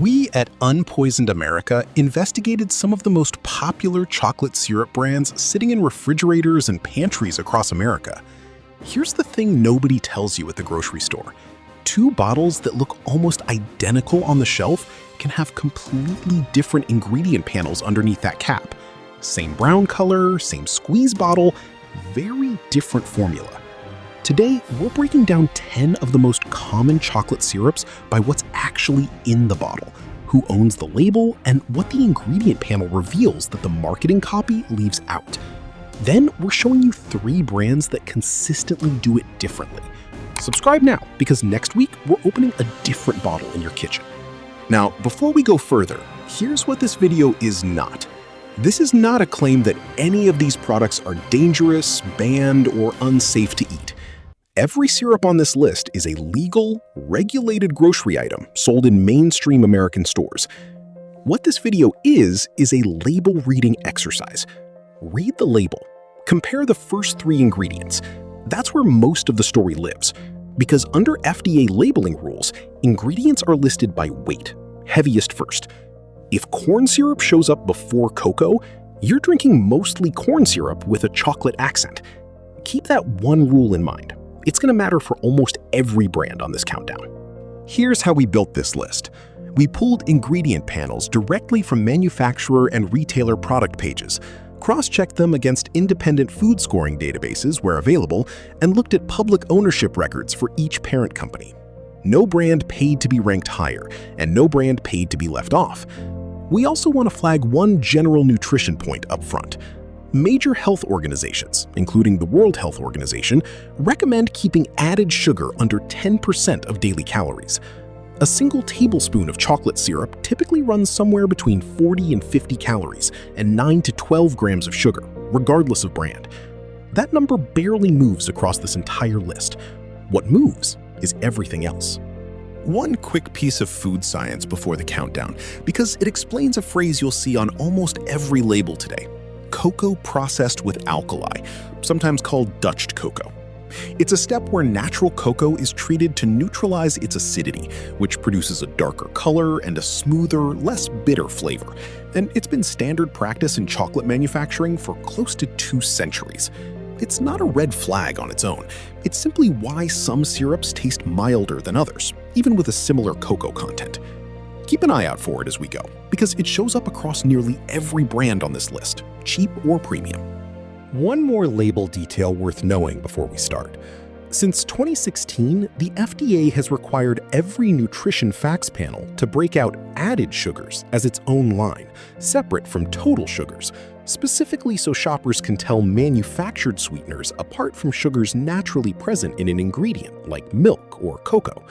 We at Unpoisoned America investigated some of the most popular chocolate syrup brands sitting in refrigerators and pantries across America. Here's the thing nobody tells you at the grocery store. Two bottles that look almost identical on the shelf can have completely different ingredient panels underneath that cap. Same brown color, same squeeze bottle, very different formula. Today, we're breaking down 10 of the most common chocolate syrups by what's actually in the bottle, who owns the label, and what the ingredient panel reveals that the marketing copy leaves out. Then, we're showing you 3 brands that consistently do it differently. Subscribe now, because next week, we're opening a different bottle in your kitchen. Now, before we go further, here's what this video is not. This is not a claim that any of these products are dangerous, banned, or unsafe to eat. Every syrup on this list is a legal, regulated grocery item sold in mainstream American stores. What this video is a label reading exercise. Read the label. Compare the first 3 ingredients. That's where most of the story lives. Because under FDA labeling rules, ingredients are listed by weight, heaviest first. If corn syrup shows up before cocoa, you're drinking mostly corn syrup with a chocolate accent. Keep that one rule in mind. It's going to matter for almost every brand on this countdown. Here's how we built this list. We pulled ingredient panels directly from manufacturer and retailer product pages, cross-checked them against independent food scoring databases where available, and looked at public ownership records for each parent company. No brand paid to be ranked higher, and no brand paid to be left off. We also want to flag one general nutrition point up front. Major health organizations, including the World Health Organization, recommend keeping added sugar under 10% of daily calories. A single tablespoon of chocolate syrup typically runs somewhere between 40 and 50 calories and 9 to 12 grams of sugar, regardless of brand. That number barely moves across this entire list. What moves is everything else. One quick piece of food science before the countdown, because it explains a phrase you'll see on almost every label today. Cocoa processed with alkali, sometimes called Dutched cocoa. It's a step where natural cocoa is treated to neutralize its acidity, which produces a darker color and a smoother, less bitter flavor. And it's been standard practice in chocolate manufacturing for close to 2 centuries. It's not a red flag on its own. It's simply why some syrups taste milder than others, even with a similar cocoa content. Keep an eye out for it as we go, because it shows up across nearly every brand on this list, cheap or premium. One more label detail worth knowing before we start. Since 2016, the FDA has required every nutrition facts panel to break out added sugars as its own line, separate from total sugars, specifically so shoppers can tell manufactured sweeteners apart from sugars naturally present in an ingredient like milk or cocoa.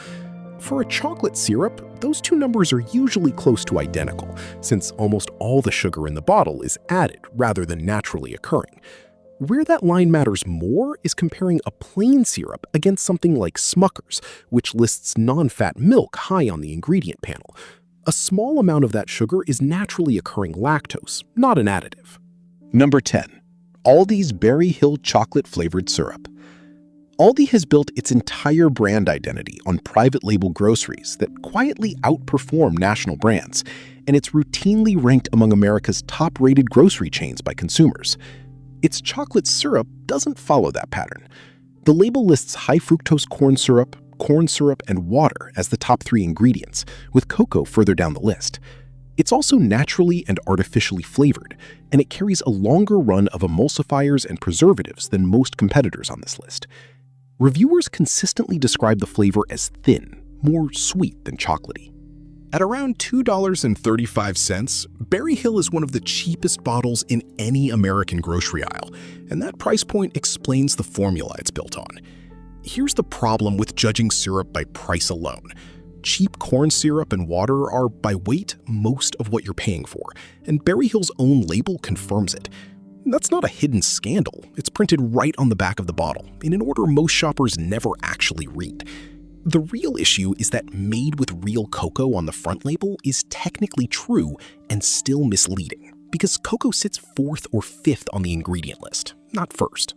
For a chocolate syrup, those 2 numbers are usually close to identical, since almost all the sugar in the bottle is added rather than naturally occurring. Where that line matters more is comparing a plain syrup against something like Smucker's, which lists non-fat milk high on the ingredient panel. A small amount of that sugar is naturally occurring lactose, not an additive. Number 10. Aldi's Berry Hill chocolate flavored syrup. Aldi has built its entire brand identity on private label groceries that quietly outperform national brands, and it's routinely ranked among America's top-rated grocery chains by consumers. Its chocolate syrup doesn't follow that pattern. The label lists high-fructose corn syrup, and water as the top 3 ingredients, with cocoa further down the list. It's also naturally and artificially flavored, and it carries a longer run of emulsifiers and preservatives than most competitors on this list. Reviewers consistently describe the flavor as thin, more sweet than chocolatey. At around $2.35, Berry Hill is one of the cheapest bottles in any American grocery aisle, and that price point explains the formula it's built on. Here's the problem with judging syrup by price alone. Cheap corn syrup and water are, by weight, most of what you're paying for, and Berry Hill's own label confirms it. That's not a hidden scandal. It's printed right on the back of the bottle, in an order most shoppers never actually read. The real issue is that made with real cocoa on the front label is technically true and still misleading, because cocoa sits 4th or 5th on the ingredient list, not first.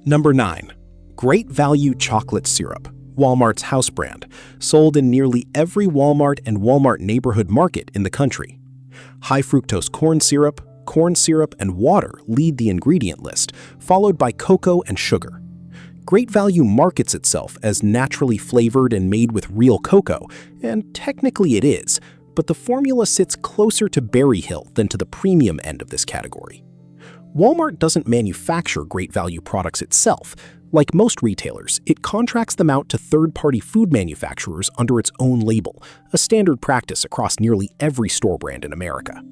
Number 9. Great Value Chocolate Syrup, Walmart's house brand, sold in nearly every Walmart and Walmart neighborhood market in the country. High-fructose corn syrup, and water lead the ingredient list, followed by cocoa and sugar. Great Value markets itself as naturally flavored and made with real cocoa, and technically it is, but the formula sits closer to Berry Hill than to the premium end of this category. Walmart doesn't manufacture Great Value products itself. Like most retailers, it contracts them out to third-party food manufacturers under its own label, a standard practice across nearly every store brand in America.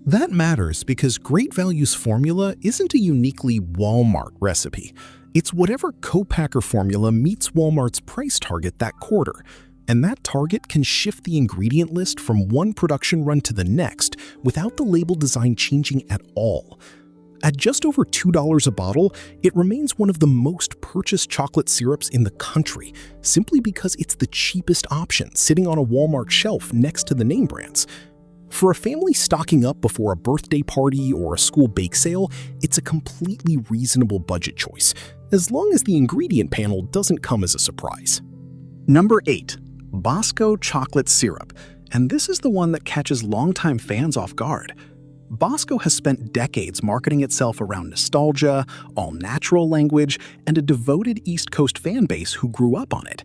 That matters because Great Value's formula isn't a uniquely Walmart recipe. It's whatever co-packer formula meets Walmart's price target that quarter, and that target can shift the ingredient list from one production run to the next without the label design changing at all. At just over $2 a bottle, it remains one of the most purchased chocolate syrups in the country, simply because it's the cheapest option sitting on a Walmart shelf next to the name brands. For a family stocking up before a birthday party or a school bake sale, it's a completely reasonable budget choice, as long as the ingredient panel doesn't come as a surprise. Number 8. Bosco chocolate syrup, and this is the one that catches longtime fans off guard. Bosco has spent decades marketing itself around nostalgia, all-natural language, and a devoted East Coast fan base who grew up on it.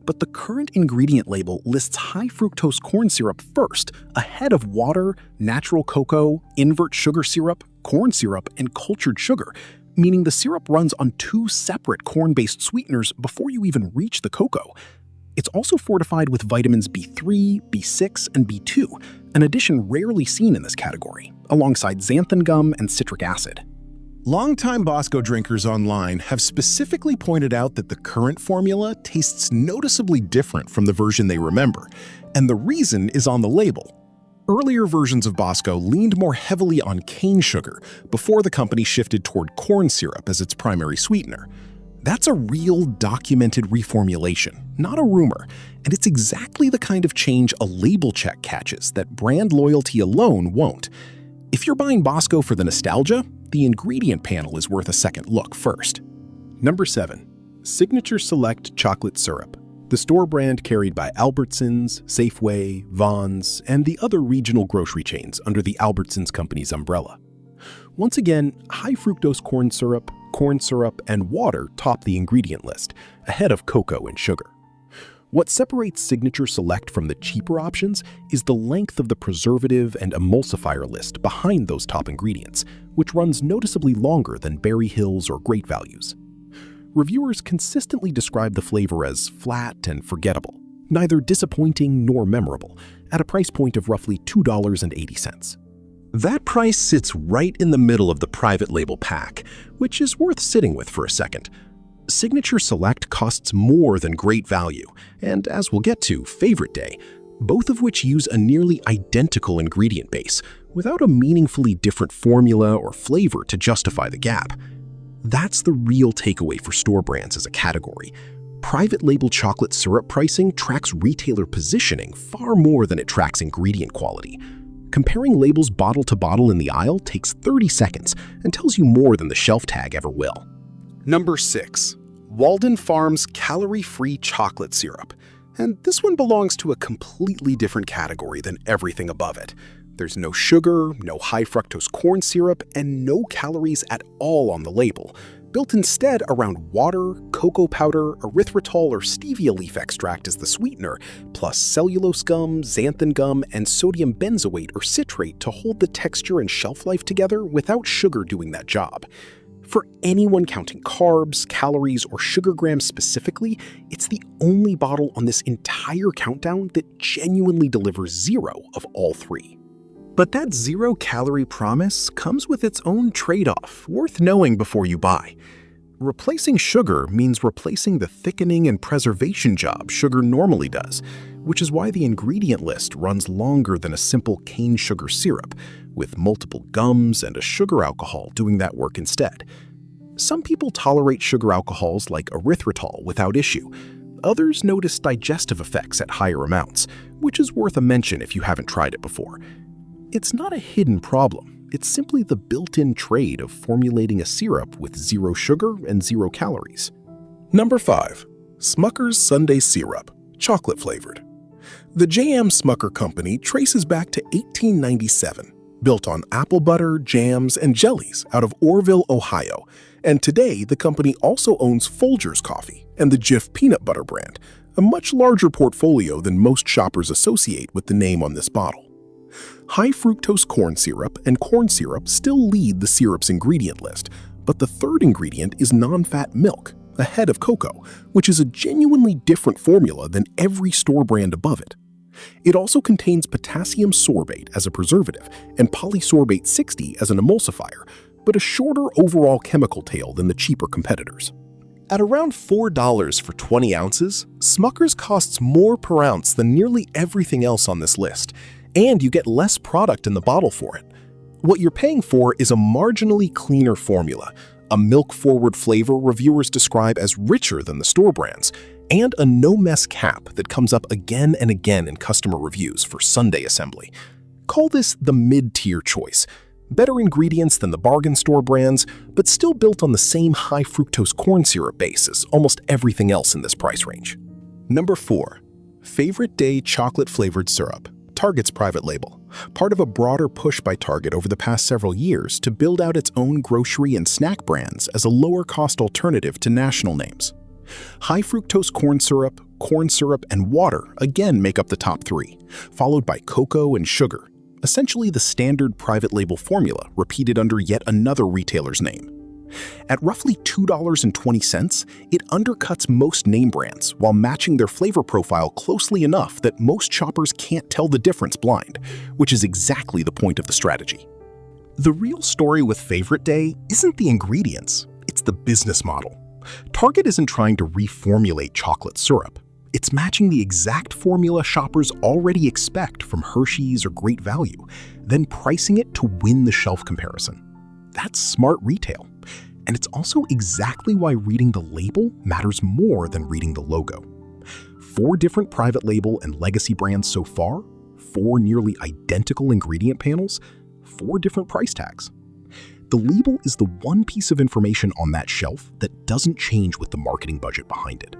But the current ingredient label lists high-fructose corn syrup first, ahead of water, natural cocoa, invert sugar syrup, corn syrup, and cultured sugar, meaning the syrup runs on 2 separate corn-based sweeteners before you even reach the cocoa. It's also fortified with vitamins B3, B6, and B2, an addition rarely seen in this category, alongside xanthan gum and citric acid. Longtime Bosco drinkers online have specifically pointed out that the current formula tastes noticeably different from the version they remember, and the reason is on the label. Earlier versions of Bosco leaned more heavily on cane sugar before the company shifted toward corn syrup as its primary sweetener. That's a real documented reformulation, not a rumor, and it's exactly the kind of change a label check catches that brand loyalty alone won't. If you're buying Bosco for the nostalgia, the ingredient panel is worth a second look first. Number 7. Signature Select Chocolate Syrup, the store brand carried by Albertsons, Safeway, Vons, and the other regional grocery chains under the Albertsons Company's umbrella. Once again, high-fructose corn syrup, and water top the ingredient list, ahead of cocoa and sugar. What separates Signature Select from the cheaper options is the length of the preservative and emulsifier list behind those top ingredients, which runs noticeably longer than Berry Hill's or Great Value's. Reviewers consistently describe the flavor as flat and forgettable, neither disappointing nor memorable, at a price point of roughly $2.80. That price sits right in the middle of the private label pack, which is worth sitting with for a second. Signature Select costs more than Great Value, and as we'll get to, Favorite Day, both of which use a nearly identical ingredient base, without a meaningfully different formula or flavor to justify the gap. That's the real takeaway for store brands as a category. Private label chocolate syrup pricing tracks retailer positioning far more than it tracks ingredient quality. Comparing labels bottle to bottle in the aisle takes 30 seconds and tells you more than the shelf tag ever will. Number 6. Walden Farms Calorie-Free Chocolate Syrup. And this one belongs to a completely different category than everything above it. There's no sugar, no high-fructose corn syrup, and no calories at all on the label, built instead around water, cocoa powder, erythritol or stevia leaf extract as the sweetener, plus cellulose gum, xanthan gum, and sodium benzoate or citrate to hold the texture and shelf life together without sugar doing that job. For anyone counting carbs, calories, or sugar grams specifically, it's the only bottle on this entire countdown that genuinely delivers 0 of all 3. But that 0-calorie promise comes with its own trade-off, worth knowing before you buy. Replacing sugar means replacing the thickening and preservation job sugar normally does, which is why the ingredient list runs longer than a simple cane sugar syrup, with multiple gums and a sugar alcohol doing that work instead. Some people tolerate sugar alcohols like erythritol without issue. Others notice digestive effects at higher amounts, which is worth a mention if you haven't tried it before. It's not a hidden problem. It's simply the built-in trade of formulating a syrup with 0 sugar and 0 calories. Number 5. Smucker's Sundae Syrup, chocolate flavored. The J.M. Smucker Company traces back to 1897, built on apple butter, jams, and jellies out of Orrville, Ohio, and today the company also owns Folgers Coffee and the Jif peanut butter brand, a much larger portfolio than most shoppers associate with the name on this bottle. High-fructose corn syrup and corn syrup still lead the syrup's ingredient list, but the third ingredient is non-fat milk, ahead of cocoa, which is a genuinely different formula than every store brand above it. It also contains potassium sorbate as a preservative and polysorbate 60 as an emulsifier, but a shorter overall chemical tail than the cheaper competitors. At around $4 for 20 ounces, Smucker's costs more per ounce than nearly everything else on this list, and you get less product in the bottle for it. What you're paying for is a marginally cleaner formula, a milk-forward flavor reviewers describe as richer than the store brands, and a no-mess cap that comes up again and again in customer reviews for Sunday assembly. Call this the mid-tier choice. Better ingredients than the bargain store brands, but still built on the same high-fructose corn syrup base as almost everything else in this price range. Number 4. Favorite Day Chocolate-Flavored Syrup, Target's private label. Part of a broader push by Target over the past several years to build out its own grocery and snack brands as a lower-cost alternative to national names. High-fructose corn syrup, and water again make up the top 3, followed by cocoa and sugar, essentially the standard private label formula repeated under yet another retailer's name. At roughly $2.20, it undercuts most name brands while matching their flavor profile closely enough that most shoppers can't tell the difference blind, which is exactly the point of the strategy. The real story with Favorite Day isn't the ingredients, it's the business model. Target isn't trying to reformulate chocolate syrup. It's matching the exact formula shoppers already expect from Hershey's or Great Value, then pricing it to win the shelf comparison. That's smart retail. And it's also exactly why reading the label matters more than reading the logo. 4 different private label and legacy brands so far, 4 nearly identical ingredient panels, 4 different price tags. The label is the one piece of information on that shelf that doesn't change with the marketing budget behind it.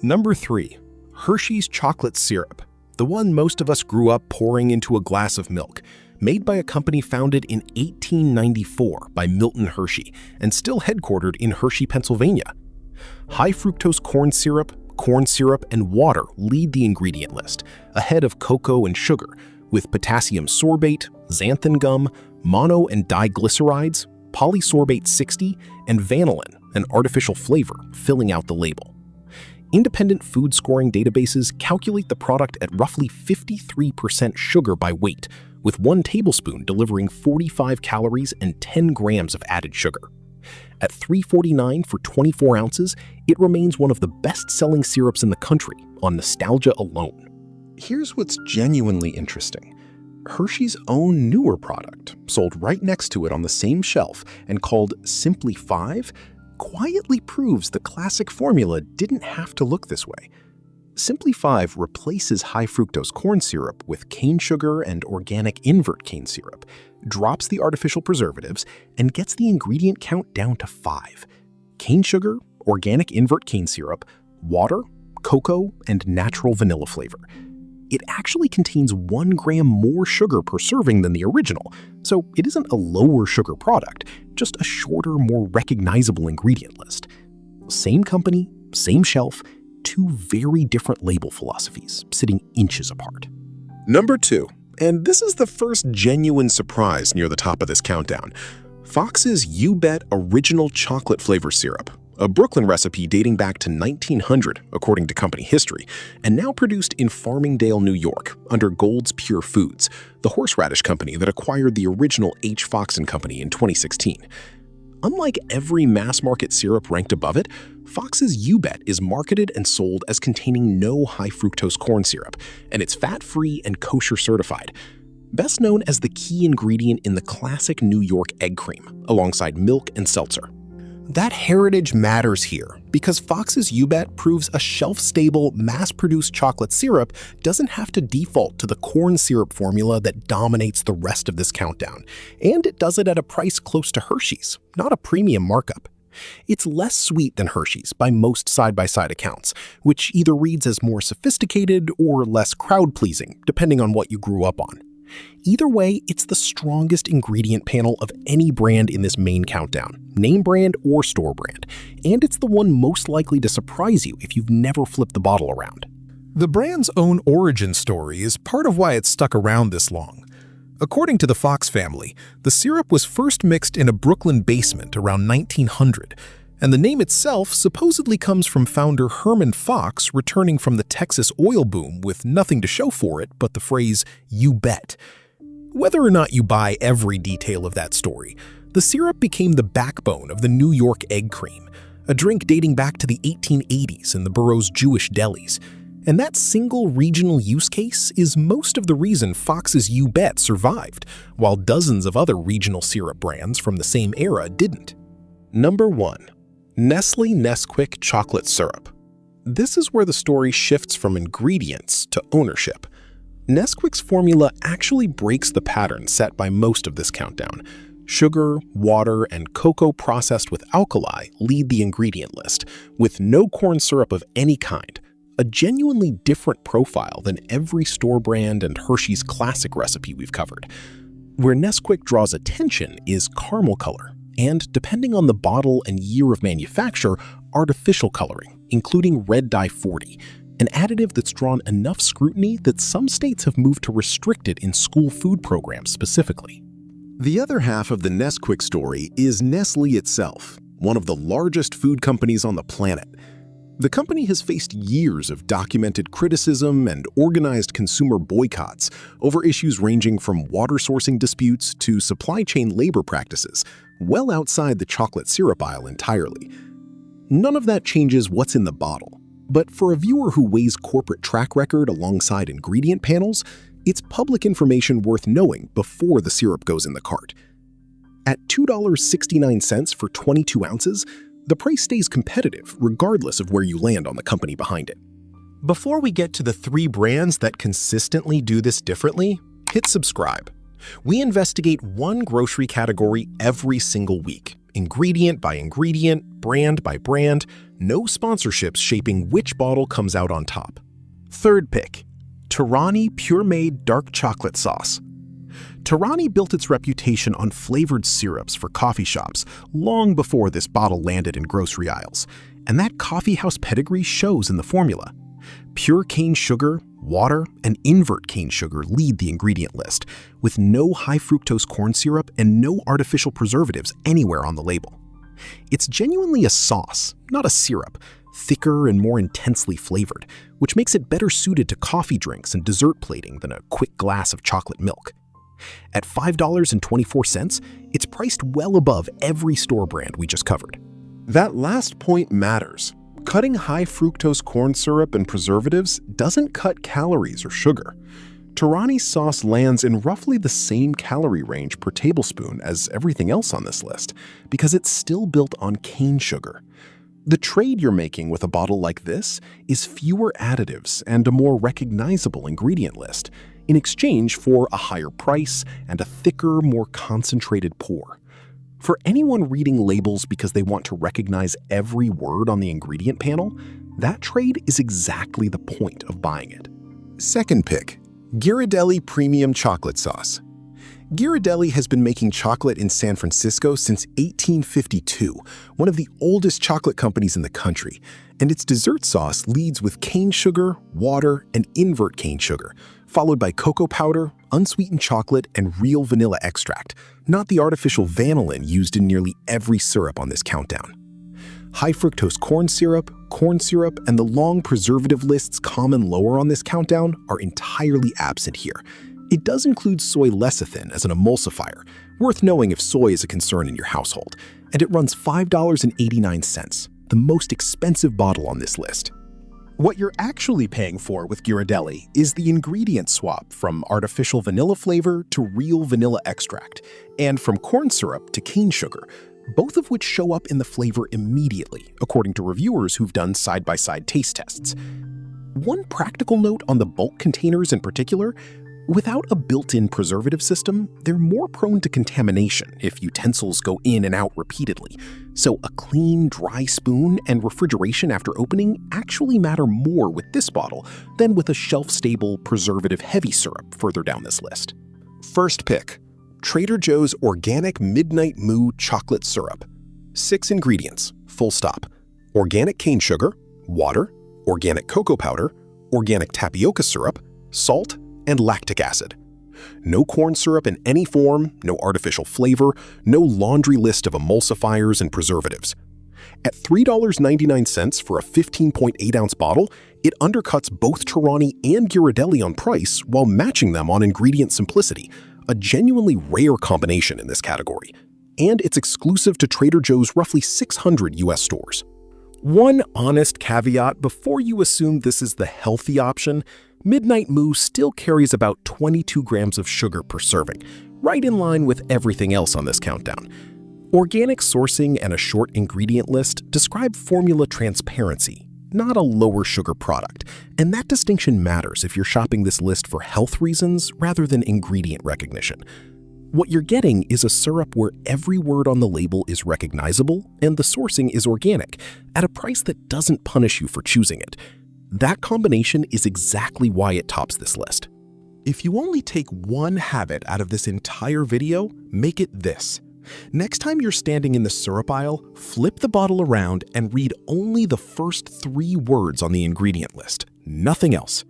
Number 3. Hershey's chocolate syrup, the one most of us grew up pouring into a glass of milk, made by a company founded in 1894 by Milton Hershey and still headquartered in Hershey, Pennsylvania. High-fructose corn syrup, and water lead the ingredient list, ahead of cocoa and sugar, with potassium sorbate, xanthan gum, mono and diglycerides, polysorbate 60, and vanillin, an artificial flavor, filling out the label. Independent food scoring databases calculate the product at roughly 53% sugar by weight, with 1 tablespoon delivering 45 calories and 10 grams of added sugar. At $3.49 for 24 ounces, it remains one of the best-selling syrups in the country on nostalgia alone. Here's what's genuinely interesting. Hershey's own newer product, sold right next to it on the same shelf and called Simply 5, quietly proves the classic formula didn't have to look this way. Simply 5 replaces high-fructose corn syrup with cane sugar and organic invert cane syrup, drops the artificial preservatives, and gets the ingredient count down to 5. Cane sugar, organic invert cane syrup, water, cocoa, and natural vanilla flavor. It actually contains 1 gram more sugar per serving than the original, so it isn't a lower sugar product, just a shorter, more recognizable ingredient list. Same company, same shelf, 2 very different label philosophies, sitting inches apart. Number 2, and this is the first genuine surprise near the top of this countdown, Fox's Ubet Original Chocolate Flavor Syrup, a Brooklyn recipe dating back to 1900, according to company history, and now produced in Farmingdale, New York, under Gold's Pure Foods, the horseradish company that acquired the original H. Fox & Company in 2016. Unlike every mass-market syrup ranked above it, Fox's Ubet is marketed and sold as containing no high-fructose corn syrup, and it's fat-free and kosher certified. Best known as the key ingredient in the classic New York egg cream, alongside milk and seltzer. That heritage matters here because Fox's Ubet proves a shelf-stable, mass-produced chocolate syrup doesn't have to default to the corn syrup formula that dominates the rest of this countdown, and it does it at a price close to Hershey's, not a premium markup. It's less sweet than Hershey's by most side-by-side accounts, which either reads as more sophisticated or less crowd-pleasing, depending on what you grew up on. Either way, it's the strongest ingredient panel of any brand in this main countdown, name brand or store brand, and it's the one most likely to surprise you if you've never flipped the bottle around. The brand's own origin story is part of why it's stuck around this long. According to the Fox family, the syrup was first mixed in a Brooklyn basement around 1900, and the name itself supposedly comes from founder Herman Fox returning from the Texas oil boom with nothing to show for it but the phrase, "You bet." Whether or not you buy every detail of that story, the syrup became the backbone of the New York egg cream, a drink dating back to the 1880s in the borough's Jewish delis. And that single regional use case is most of the reason Fox's Ubet survived, while dozens of other regional syrup brands from the same era didn't. Number 1. Nestle Nesquik chocolate syrup. This is where the story shifts from ingredients to ownership. Nesquik's formula actually breaks the pattern set by most of this countdown. Sugar, water, and cocoa processed with alkali lead the ingredient list, with no corn syrup of any kind. A genuinely different profile than every store brand and Hershey's classic recipe we've covered. Where Nesquik draws attention is caramel color, and depending on the bottle and year of manufacture, artificial coloring, including red dye 40, an additive that's drawn enough scrutiny that some states have moved to restrict it in school food programs specifically. The other half of the Nesquik story is Nestle itself, one of the largest food companies on the planet. The company has faced years of documented criticism and organized consumer boycotts over issues ranging from water sourcing disputes to supply chain labor practices, well outside the chocolate syrup aisle entirely. None of that changes what's in the bottle, but for a viewer who weighs corporate track record alongside ingredient panels, it's public information worth knowing before the syrup goes in the cart. At $2.69 for 22 ounces, the price stays competitive regardless of where you land on the company behind it. Before we get to the 3 brands that consistently do this differently, hit subscribe. We investigate one grocery category every single week, ingredient by ingredient, brand by brand, no sponsorships shaping which bottle comes out on top. Third pick, Ghirardelli Pure Made Dark Chocolate Sauce. Ghirardelli built its reputation on flavored syrups for coffee shops long before this bottle landed in grocery aisles, and that coffee house pedigree shows in the formula. Pure cane sugar, water, and invert cane sugar lead the ingredient list, with no high-fructose corn syrup and no artificial preservatives anywhere on the label. It's genuinely a sauce, not a syrup, thicker and more intensely flavored, which makes it better suited to coffee drinks and dessert plating than a quick glass of chocolate milk. At $5.24, it's priced well above every store brand we just covered. That last point matters. Cutting high-fructose corn syrup and preservatives doesn't cut calories or sugar. Ghirardelli's sauce lands in roughly the same calorie range per tablespoon as everything else on this list, because it's still built on cane sugar. The trade you're making with a bottle like this is fewer additives and a more recognizable ingredient list, in exchange for a higher price and a thicker, more concentrated pour. For anyone reading labels because they want to recognize every word on the ingredient panel, that trade is exactly the point of buying it. Second pick, Ghirardelli Premium Chocolate Sauce. Ghirardelli has been making chocolate in San Francisco since 1852, one of the oldest chocolate companies in the country, and its dessert sauce leads with cane sugar, water, and invert cane sugar, followed by cocoa powder, unsweetened chocolate, and real vanilla extract, not the artificial vanillin used in nearly every syrup on this countdown. High-fructose corn syrup, and the long preservative lists common lower on this countdown are entirely absent here. It does include soy lecithin as an emulsifier, worth knowing if soy is a concern in your household, and it runs $5.89, the most expensive bottle on this list. What you're actually paying for with Ghirardelli is the ingredient swap from artificial vanilla flavor to real vanilla extract, and from corn syrup to cane sugar, both of which show up in the flavor immediately, according to reviewers who've done side-by-side taste tests. One practical note on the bulk containers in particular, Without a built-in preservative system, they're more prone to contamination if utensils go in and out repeatedly. So a clean, dry spoon and refrigeration after opening actually matter more with this bottle than with a shelf-stable, preservative-heavy syrup further down this list. First pick, Trader Joe's Organic Midnight Moo Chocolate Syrup. 6 ingredients, full stop. Organic cane sugar, water, organic cocoa powder, organic tapioca syrup, salt, and lactic acid. No corn syrup in any form, no artificial flavor, no laundry list of emulsifiers and preservatives. At $3.99 for a 15.8-ounce bottle, it undercuts both Torani and Ghirardelli on price while matching them on ingredient simplicity, a genuinely rare combination in this category. And it's exclusive to Trader Joe's roughly 600 US stores. One honest caveat before you assume this is the healthy option: Midnight Moo still carries about 22 grams of sugar per serving, right in line with everything else on this countdown. Organic sourcing and a short ingredient list describe formula transparency, not a lower sugar product, and that distinction matters if you're shopping this list for health reasons rather than ingredient recognition. What you're getting is a syrup where every word on the label is recognizable and the sourcing is organic, at a price that doesn't punish you for choosing it. That combination is exactly why it tops this list. If you only take one habit out of this entire video, make it this. Next time you're standing in the syrup aisle, flip the bottle around and read only the first 3 words on the ingredient list, nothing else.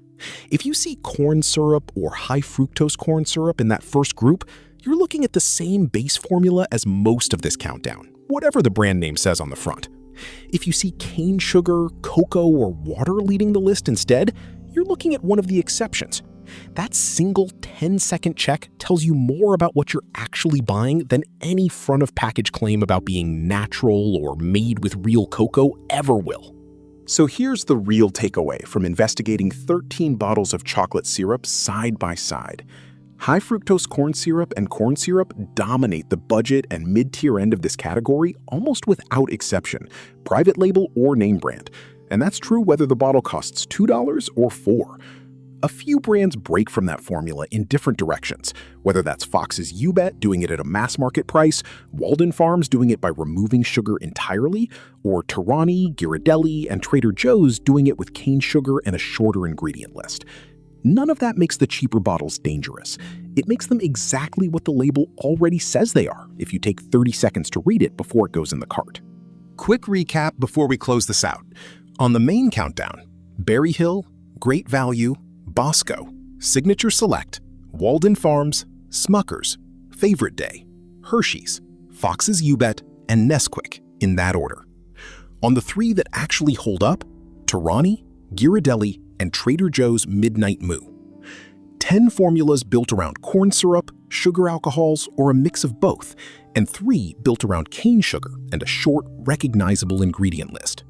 If you see corn syrup or high-fructose corn syrup in that first group, you're looking at the same base formula as most of this countdown, whatever the brand name says on the front. If you see cane sugar, cocoa, or water leading the list instead, you're looking at one of the exceptions. That single 10-second check tells you more about what you're actually buying than any front-of-package claim about being natural or made with real cocoa ever will. So here's the real takeaway from investigating 13 bottles of chocolate syrup side by side. High-fructose corn syrup and corn syrup dominate the budget and mid-tier end of this category almost without exception, private label or name brand. And that's true whether the bottle costs $2 or $4. A few brands break from that formula in different directions, whether that's Fox's Ubet doing it at a mass market price, Walden Farms doing it by removing sugar entirely, or Torani, Ghirardelli, and Trader Joe's doing it with cane sugar and a shorter ingredient list. None of that makes the cheaper bottles dangerous. It makes them exactly what the label already says they are if you take 30 seconds to read it before it goes in the cart. Quick recap before we close this out. On the main countdown, Berry Hill, Great Value, Bosco, Signature Select, Walden Farms, Smucker's, Favorite Day, Hershey's, Fox's Ubet, and Nesquik in that order. On the 3 that actually hold up, Torani, Ghirardelli, and Trader Joe's Midnight Moo. 10 formulas built around corn syrup, sugar alcohols, or a mix of both, and 3 built around cane sugar and a short, recognizable ingredient list.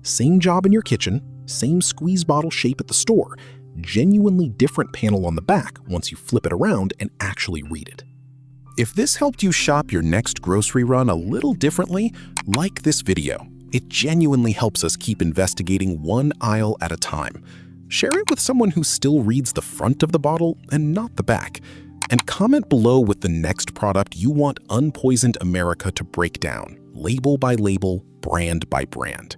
Same job in your kitchen, same squeeze bottle shape at the store, genuinely different panel on the back once you flip it around and actually read it. If this helped you shop your next grocery run a little differently, like this video. It genuinely helps us keep investigating one aisle at a time. Share it with someone who still reads the front of the bottle and not the back. And comment below with the next product you want Unpoisoned America to break down, label by label, brand by brand.